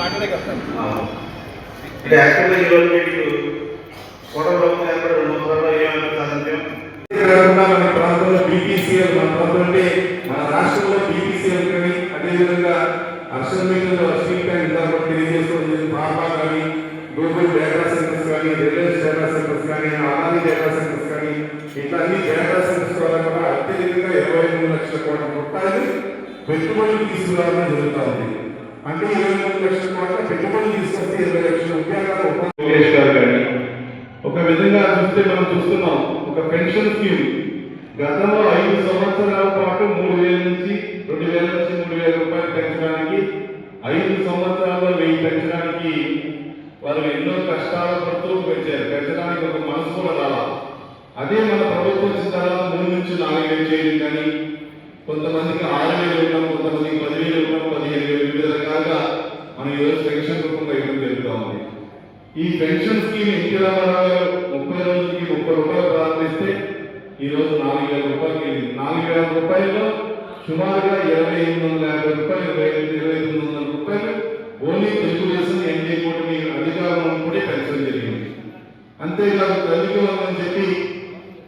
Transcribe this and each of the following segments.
మాట్లాడే కదా అంటే యాక్చువల్గా ఈరోజు మీకు కోటల ప్రభుత్వం ఏర్పడి 2 సంవత్సరాల్లో ఏమైనా సాధించాం. మన ప్రాంతంలో బీపీసీఎల్, మన ప్రాంతం అంటే మన రాష్ట్రంలో బీపీసీఎల్ కానీ అదేవిధంగా అక్షర్ మీటర్లో స్ట్రీట్ ప్యాన్ ఇందాక తెలియజేసుకోవడం ఫార్మా కానీ, గూగుల్ డేటా సెంటర్స్ కానీ, రిలయన్స్ డేటా సెంటర్స్ కానీ, అదాని డేటా సెంటర్స్ కానీ, ఇట్లా అన్ని డేటా సెంటర్స్ ద్వారా కూడా అత్యధికంగా 23 లక్షల కోట్ల రూపాయలు పెట్టుబడులు తీసుకురావడం జరుగుతూ ఉంది. అంటే 23 లక్షల కోట్ల పెట్టుబడులు తీసుకొస్తే 20 లక్షల ఉద్యోగాలు కానీ ఒక విధంగా చూస్తే మనం చూస్తున్నాం. ఒక పెన్షన్ స్కీమ్ గతంలో 5 సంవత్సరాల పాటు 3,000 నుంచి 2,000 నుంచి 3,000 రూపాయలు పెంచడానికి, 5 సంవత్సరాల్లో 1000 పెంచడానికి వాళ్ళు ఎన్నో కష్టాల పడుతూ పెంచడానికి ఒక మనసు కూడా రావాలి. అదే మన ప్రభుత్వం వచ్చిన తర్వాత 3 నుంచి 4,000 చేయడం కానీ, కొంతమందికి 6,000 ఇవ్వడం, కొంతమందికి 10,000 ఇవ్వడం, 15,000 వివిధ రకాలుగా మనం ఈరోజు పెన్షన్ రూపంగా ఇవ్వడం జరుగుతూ ఉంది. ఈ పెన్షన్ స్కీమ్ ఎన్టీ రామారావు గారు 30 రోజులకి 30 రూపాయలు ప్రారంభిస్తే ఈరోజు 4,000 రూపాయలకి 4,000 రూపాయల్లో సుమారుగా 2,850 రూపాయలు, 2,900 రూపాయలు ఓన్లీ తెలుగుదేశం ఎన్డీఏ కూటమి అధికారం కూడా పెన్షన్ జరిగింది. అంతేకాదు తల్లిదండ్రులు అని చెప్పి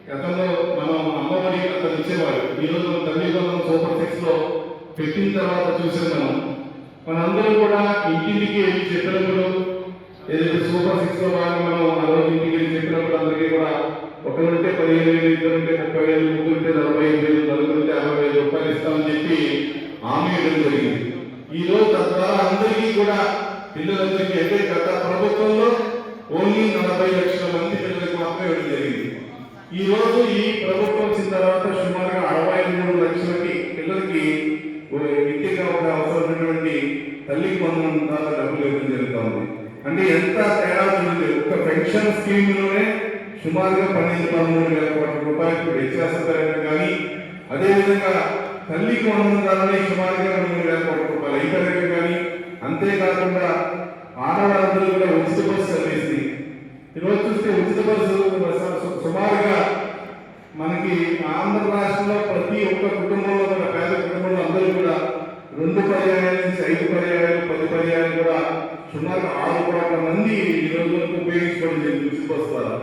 గతంలో మనం అమ్మఒడి అక్కడ ఇచ్చేవాడు. ఈరోజు తల్లిదండ్రులు సూపర్ 6 లో పెట్టిన తర్వాత చూసాం మనందరం కూడా ఇంటింటికి వెళ్ళి చెప్పినప్పుడు ఏదైతే సూపర్ 6 లో భాగంగా మనం ఆ రోజు ఇంటికి వెళ్ళి చెప్పినప్పుడు అందరికీ కూడా ఒకరుంటే 15,000, ఇద్దరుంటే 30,000, ముగ్గురుంటే 45,000, నలుగురుంటే 60,000 రూపాయలు ఇస్తామని చెప్పి హామీ ఇవ్వడం జరిగింది. ఈ రోజు తద్వారా అందరికీ కూడా పిల్లలందరికీ అంటే గత ప్రభుత్వంలో ఓన్లీ 40 లక్షల మంది పిల్లలకు మాత్రమే ఇవ్వడం జరిగింది. ఈ రోజు ఈ ప్రభుత్వం వచ్చిన తర్వాత సుమారుగా 63 లక్షలకి పిల్లలకి విద్యగా ఒక అవసరమైనటువంటి తల్లికి వందనం ద్వారా డబ్బులు ఇవ్వడం జరుగుతుంది. అంటే ఎంత తేడా ఉంది. ఒక పెన్షన్ స్కీమ్ లోనే సుమారుగా 12-13,000 కోట్ల రూపాయలు వ్యత్యాసపరంగా కానీ, అదేవిధంగా తల్లికి వందనం ద్వారానే సుమారుగా 3,000 కోట్ల రూపాయలు అయిపోయాక కానీ, అంతేకాకుండా ఆడవాళ్ళందరూ కూడా ఉచిత బస్సు సర్వీస్. ఈరోజు చూస్తే ఉచిత బస్సు సుమారుగా మనకి ఆంధ్ర రాష్ట్రంలో ప్రతి ఒక్క కుటుంబంలో కూడా పేద కుటుంబంలో అందరూ కూడా 2 పర్యాయాల నుంచి 5 పర్యాయాలు 10 పర్యాయాలు కూడా సుమారు 6 కోట్ల మంది ఈ రోజు వరకు ఉపయోగించుకోవడం జరిగింది ఉచిత బస్సు ద్వారా.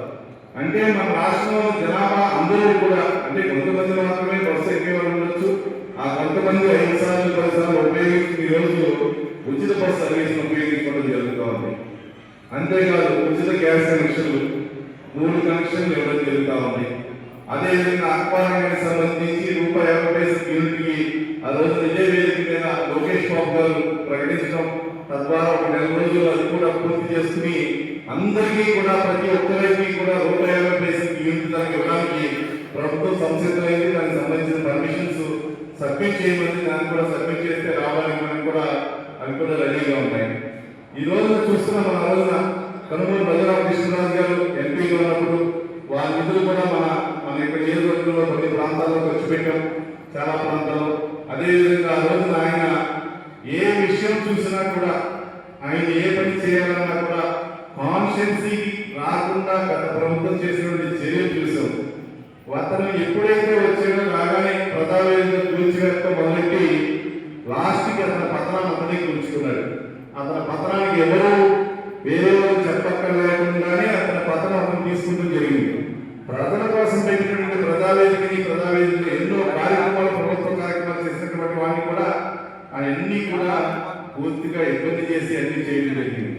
అంటే మన రాష్ట్రంలో జనాభా అందరూ కూడా అంటే కొంతమంది మాత్రమే బస్సు ఎక్కేవాళ్ళు ఉండొచ్చు. ఆ కొంతమంది 5 సార్లు 10 సార్లు ఉపయోగించి ఈ రోజు ఉచిత బస్సు సర్వీస్ ఉపయోగించుకోవడం జరుగుతూ ఉంది. అంతేకాదు ఉచిత గ్యాస్ కనెక్షన్లు 3 కనెక్షన్లు ఇవ్వడం జరుగుతూ ఉంది. అదేవిధంగా అక్వారంగానికి సంబంధించి ₹50 యూనిట్కి ఆ రోజు నిజే వేదిక మీద లోకేష్ బాబు గారు ప్రకటించడం, తద్వారా ఒక 4 రోజులు అది కూడా పూర్తి చేసుకుని అందరికీ కూడా ప్రతి ఒక్కరికి కూడా ₹50 యూనిట్ దానికి ఇవ్వడానికి ప్రభుత్వం సంసిద్ధమైంది. దానికి సంబంధించిన పర్మిషన్స్ సబ్మిట్ చేయమని, దాన్ని కూడా సబ్మిట్ చేస్తే రావాలని మనం కూడా అవి కూడా రెడీగా ఉన్నాయి. ఈ రోజున చూస్తున్నాం. మన రోజున కనుమూరు భజరామకృష్ణరాజు గారు ఎంపీగా ఉన్నప్పుడు వారి నిధులు కూడా మన ఇక్కడ నియోజకవర్గంలో కొన్ని ప్రాంతాల్లో ఖర్చు పెట్టాం, చాలా ప్రాంతాల్లో. అదేవిధంగా ఆ రోజున ఆయన ఏ విషయం చూసినా కూడా, ఆయన ఏ పని చేయాలన్నా కూడా కాన్స్టిట్యున్సీ రాకుండా గత ప్రభుత్వం చేసినటువంటి చర్యలు చూసాం. అతను ఎప్పుడైతే వచ్చాడో రాగానే ప్రతావేంద్ర కూల్చివేత్త మొదలెట్టి లాస్ట్కి అతని పత్రాన్ని అతనే కూల్చుకున్నాడు. అతని పత్రానికి ఎవరు వేరే వాళ్ళు చెప్పక్కర్లేకుండానే అతని పత్రం అతను తీసుకుంటూ జరిగింది. ప్రజల కోసం పెట్టినటువంటి ప్రజావేదికని ఎన్నో కార్యక్రమాలు, ప్రభుత్వ కార్యక్రమాలు చేసినటువంటి వాటిని కూడా అవన్నీ కూడా పూర్తిగా ఇబ్బంది చేసి అన్ని చేయడం జరిగింది.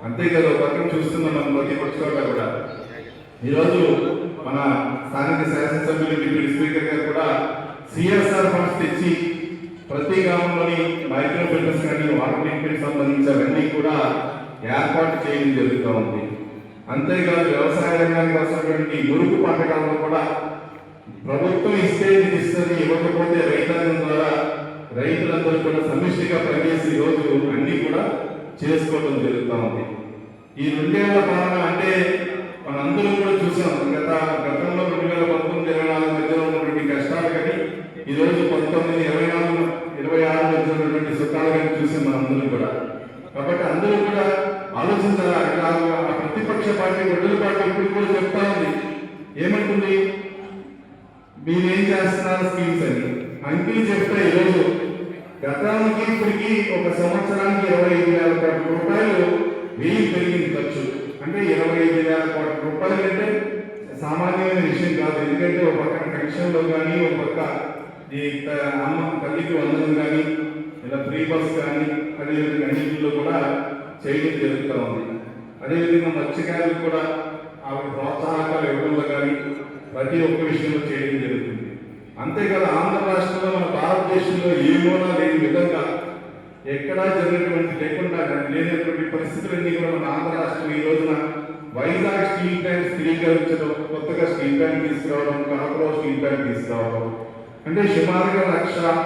అంతేకాదు పక్కన చూస్తున్నాం మనం ప్రతిపక్షంగా కూడా ఈరోజు మన స్థానిక శాసనసభ్యులు డిప్యూటీ స్పీకర్ గారు కూడా సిఎస్ఆర్ ఫండ్స్ తెచ్చి ప్రతి గ్రామంలోని మైక్రో ఫిల్టర్స్ కానీ వాటర్ ట్రీట్మెంట్ సంబంధించినవన్నీ కూడా ఏర్పాటు చేయడం జరుగుతూ ఉంది. అంతేకాదు వ్యవసాయ రంగానికి వస్తున్నటువంటి మురుగు పథకాలను కూడా ప్రభుత్వం ఇస్తే ఇస్తుంది, ఇవ్వకపోతే రైతాంగం ద్వారా రైతులందరూ కూడా సమిష్టిగా పనిచేసి రోజు అన్ని కూడా చేసుకోవడం జరుగుతూ ఉంది. ఈ 2 ఏళ్ల పాలన అంటే మనందరం కూడా చూసాం. గతంలో 2019-24 మధ్యలో ఉన్నటువంటి కష్టాలు కానీ, ఈరోజు 19-24-26 మధ్య ఉన్నటువంటి సుఖాలు కానీ చూసాం మనందరం కూడా. కాబట్టి అందరూ కూడా ఆలోచించాలి. ప్రతిపక్ష పార్టీ ఒడ్డుల పార్టీ ఇప్పుడు కూడా చెప్తా ఉంది, ఏమంటుంది, మీరేం చేస్తున్నారు స్కీమ్స్ అని. అంకిల్ చెప్తే ఈరోజు గతానికి ఇప్పటికి ఒక సంవత్సరానికి 25,000 కోట్ల రూపాయలు వ్యయం పెరిగింది ఖర్చు. అంటే 25,000 కోట్ల రూపాయలు అంటే సామాన్యమైన విషయం కాదు. ఎందుకంటే ఒక పక్క పెన్షన్లో కానీ, ఒక పక్క ఈ అమ్మ తల్లికి వందనం కానీ, ఇలా ఫ్రీ బస్ కానీ, అదేవిధంగా అన్నింటిలో కూడా చేయడం జరుగుతూ ఉంది. అదేవిధంగా మత్స్యకారులకు కూడా ఆవిడ ప్రోత్సాహకాలు ఇవ్వడంలో కానీ ప్రతి ఒక్క విషయంలో చేయడం జరుగుతుంది. అంతేకాదు ఆంధ్ర రాష్ట్రంలో మన భారతదేశంలో ఏ మూలా లేని విధంగా ఎక్కడా జరిగినటువంటి లేనటువంటి పరిస్థితులన్నీ కూడా మన ఆంధ్ర రాష్ట్రం ఈ రోజున వైజాగ్ స్టీల్ ప్లాంట్ స్థిరీకరించడం, కొత్తగా స్టీల్ ప్లాంట్ తీసుకురావడం, కడపలో స్టీల్ ప్లాంట్ తీసుకురావడం, అంటే సుమారుగా 1,00,000